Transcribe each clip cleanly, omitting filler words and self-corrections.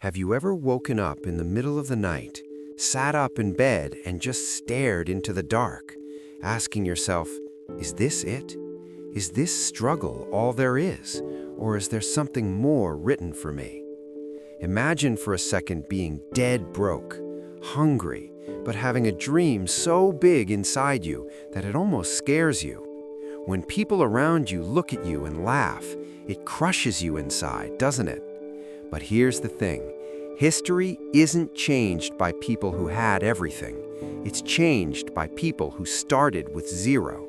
Have you ever woken up in the middle of the night, sat up in bed, and just stared into the dark, asking yourself, is this it? Is this struggle all there is? Or is there something more written for me? Imagine for a second being dead broke, hungry, but having a dream so big inside you that it almost scares you. When people around you look at you and laugh, it crushes you inside, doesn't it? But here's the thing. History isn't changed by people who had everything. It's changed by people who started with zero.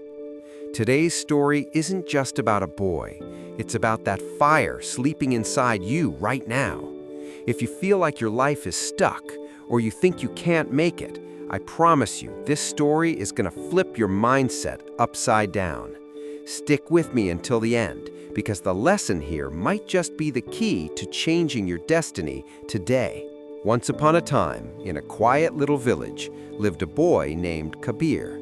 Today's story isn't just about a boy. It's about that fire sleeping inside you right now. If you feel like your life is stuck or you think you can't make it, I promise you this story is going to flip your mindset upside down. Stick with me until the end, because the lesson here might just be the key to changing your destiny today. Once upon a time, in a quiet little village, lived a boy named Kabir.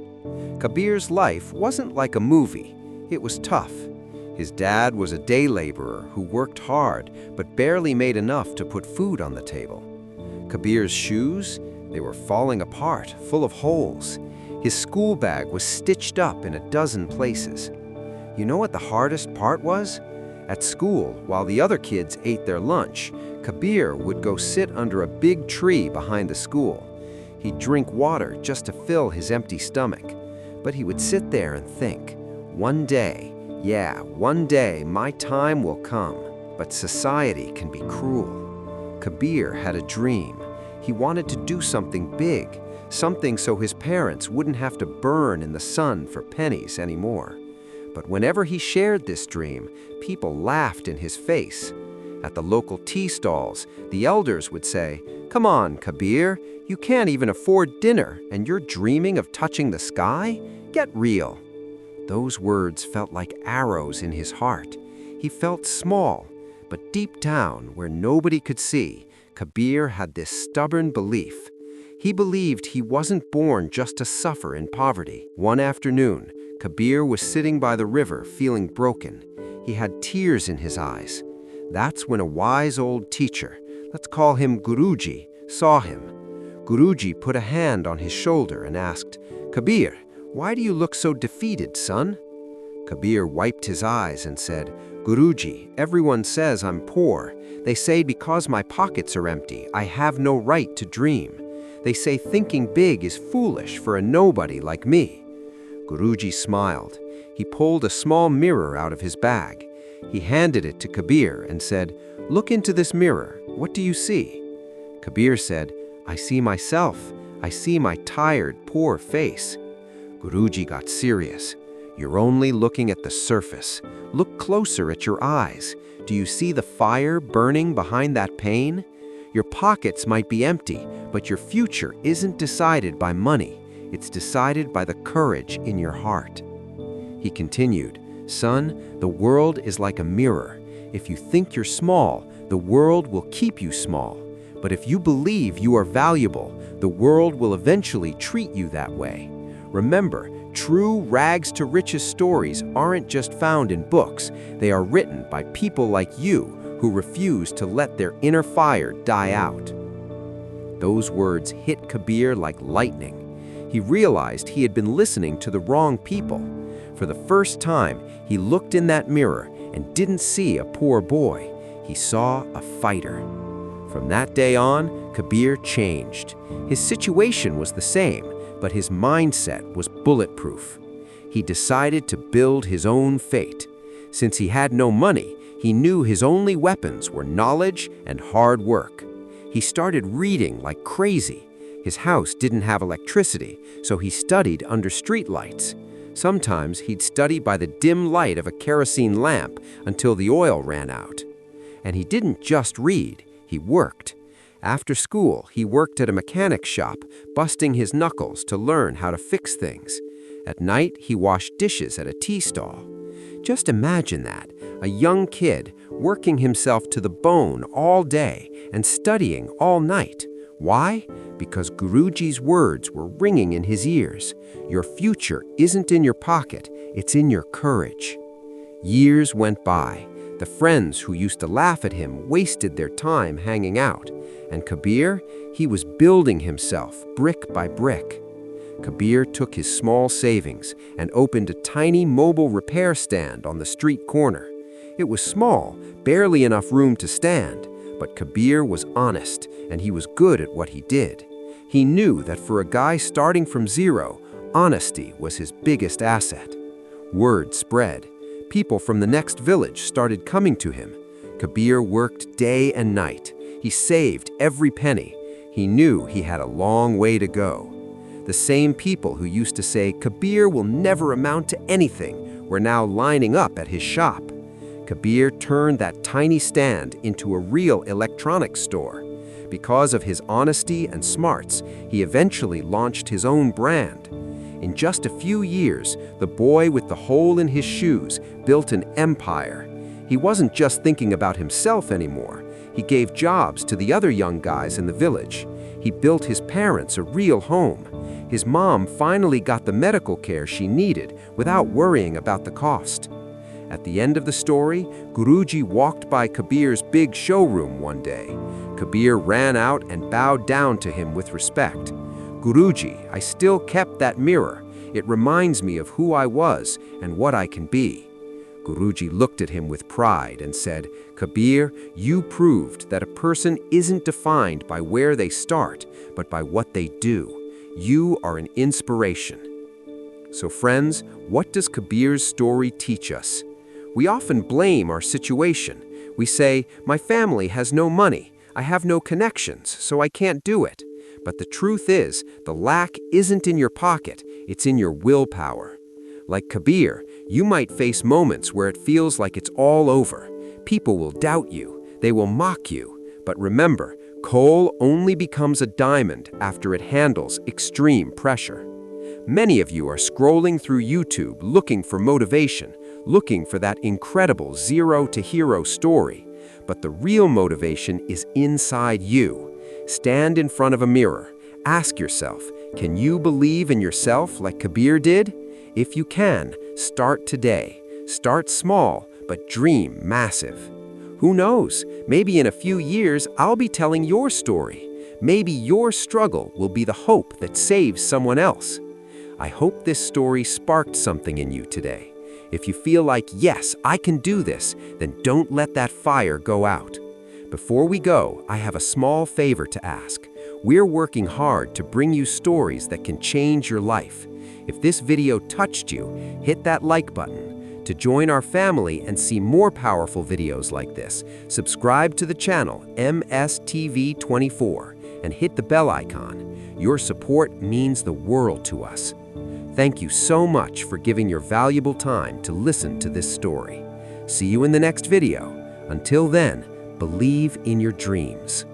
Kabir's life wasn't like a movie. It was tough. His dad was a day laborer who worked hard but barely made enough to put food on the table. Kabir's shoes, they were falling apart, full of holes. His school bag was stitched up in a dozen places. You know what the hardest part was? At school, while the other kids ate their lunch, Kabir would go sit under a big tree behind the school. He'd drink water just to fill his empty stomach. But he would sit there and think, one day, one day my time will come. But society can be cruel. Kabir had a dream. He wanted to do something big, something so his parents wouldn't have to burn in the sun for pennies anymore. But whenever he shared this dream, people laughed in his face. At the local tea stalls, the elders would say, "Come on, Kabir, you can't even afford dinner, and you're dreaming of touching the sky? Get real." Those words felt like arrows in his heart. He felt small, but deep down, where nobody could see, Kabir had this stubborn belief. He believed he wasn't born just to suffer in poverty. One afternoon, Kabir was sitting by the river feeling broken. He had tears in his eyes. That's when a wise old teacher, let's call him Guruji, saw him. Guruji put a hand on his shoulder and asked, "Kabir, why do you look so defeated, son?" Kabir wiped his eyes and said, "Guruji, everyone says I'm poor. They say because my pockets are empty, I have no right to dream. They say thinking big is foolish for a nobody like me." Guruji smiled. He pulled a small mirror out of his bag. He handed it to Kabir and said, "Look into this mirror. What do you see?" Kabir said, "I see myself. I see my tired, poor face." Guruji got serious. "You're only looking at the surface. Look closer at your eyes. Do you see the fire burning behind that pain? Your pockets might be empty, but your future isn't decided by money. It's decided by the courage in your heart." He continued, "Son, the world is like a mirror. If you think you're small, the world will keep you small. But if you believe you are valuable, the world will eventually treat you that way. Remember, true rags to riches stories aren't just found in books. They are written by people like you who refuse to let their inner fire die out." Those words hit Kabir like lightning. He realized he had been listening to the wrong people. For the first time, he looked in that mirror and didn't see a poor boy. He saw a fighter. From that day on, Kabir changed. His situation was the same, but his mindset was bulletproof. He decided to build his own fate. Since he had no money, he knew his only weapons were knowledge and hard work. He started reading like crazy. His house didn't have electricity, so he studied under streetlights. Sometimes he'd study by the dim light of a kerosene lamp until the oil ran out. And he didn't just read, he worked. After school, he worked at a mechanic's shop, busting his knuckles to learn how to fix things. At night, he washed dishes at a tea stall. Just imagine that, a young kid working himself to the bone all day and studying all night. Why? Because Guruji's words were ringing in his ears. Your future isn't in your pocket, it's in your courage. Years went by. The friends who used to laugh at him wasted their time hanging out, and Kabir, he was building himself brick by brick. Kabir took his small savings and opened a tiny mobile repair stand on the street corner. It was small, barely enough room to stand, but Kabir was honest and he was good at what he did. He knew that for a guy starting from zero, honesty was his biggest asset. Word spread. People from the next village started coming to him. Kabir worked day and night. He saved every penny. He knew he had a long way to go. The same people who used to say Kabir will never amount to anything were now lining up at his shop. Kabir turned that tiny stand into a real electronics store. Because of his honesty and smarts, he eventually launched his own brand. In just a few years, the boy with the hole in his shoes built an empire. He wasn't just thinking about himself anymore. He gave jobs to the other young guys in the village. He built his parents a real home. His mom finally got the medical care she needed without worrying about the cost. At the end of the story, Guruji walked by Kabir's big showroom one day. Kabir ran out and bowed down to him with respect. "Guruji, I still kept that mirror. It reminds me of who I was and what I can be." Guruji looked at him with pride and said, "Kabir, you proved that a person isn't defined by where they start, but by what they do. You are an inspiration." So friends, what does Kabir's story teach us? We often blame our situation. We say, "My family has no money. I have no connections, so I can't do it." But the truth is, the lack isn't in your pocket, it's in your willpower. Like Kabir, you might face moments where it feels like it's all over. People will doubt you, they will mock you. But remember, coal only becomes a diamond after it handles extreme pressure. Many of you are scrolling through YouTube looking for motivation, looking for that incredible zero-to-hero story. But the real motivation is inside you. Stand in front of a mirror. Ask yourself, can you believe in yourself like Kabir did? If you can, start today. Start small, but dream massive. Who knows? Maybe in a few years, I'll be telling your story. Maybe your struggle will be the hope that saves someone else. I hope this story sparked something in you today. If you feel like, yes, I can do this, then don't let that fire go out. Before we go, I have a small favor to ask. We're working hard to bring you stories that can change your life. If this video touched you, hit that like button. To join our family and see more powerful videos like this, subscribe to the channel MSTV24 and hit the bell icon. Your support means the world to us. Thank you so much for giving your valuable time to listen to this story. See you in the next video. Until then, believe in your dreams.